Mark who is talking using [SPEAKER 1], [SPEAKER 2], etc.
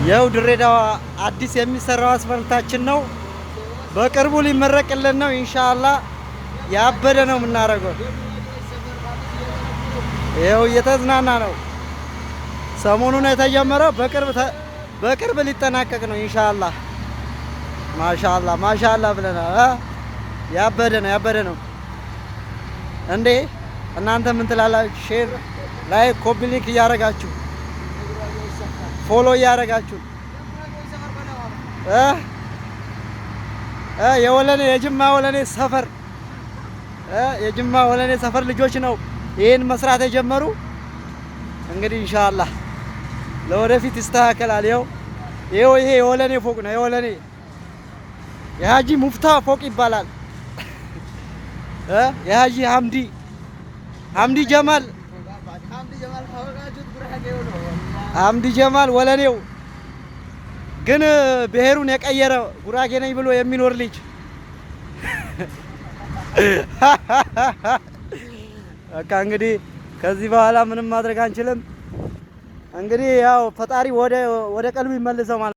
[SPEAKER 1] ያው ድሬዳዋ አዲስ የሚሰራው አስፋልታችን ነው። በቅርቡ ሊመረቅልን ነው ኢንሻአላህ። ያበደ ነው የምናደርገው። ይኸው እየተዝናና ነው። ሰሞኑን የተጀመረው በቅርብ ሊጠናቀቅ ነው ኢንሻአላህ። ማሻአላህ ማሻአላህ ብለናል። ያበደ ነው እንዴ! እናንተ ምን ትላላችሁ? ሼር ላይ ኮፒ ሊንክ እያደረጋችሁ ፎሎ እያደረጋችሁ የወለኔ የጅማ ወለኔ ሰፈር ልጆች ነው ይሄን መስራት የጀመሩ። እንግዲህ ኢንሻአላህ ለወደፊት ይስተካከላል። ይሄ የወለኔ ፎቅ ነው። የወለኔ የሀጂ ሙፍታ ፎቅ ይባላል። የሀጂ ሐምዲ ጀማል ወለኔው ግን ብሔሩን የቀየረ ጉራጌ ነኝ ብሎ የሚኖር ልጅ በቃ እንግዲህ ከዚህ በኋላ ምንም ማድረግ አንችልም። እንግዲህ ያው ፈጣሪ ወደ ቀልቡ ይመልሰው ማለት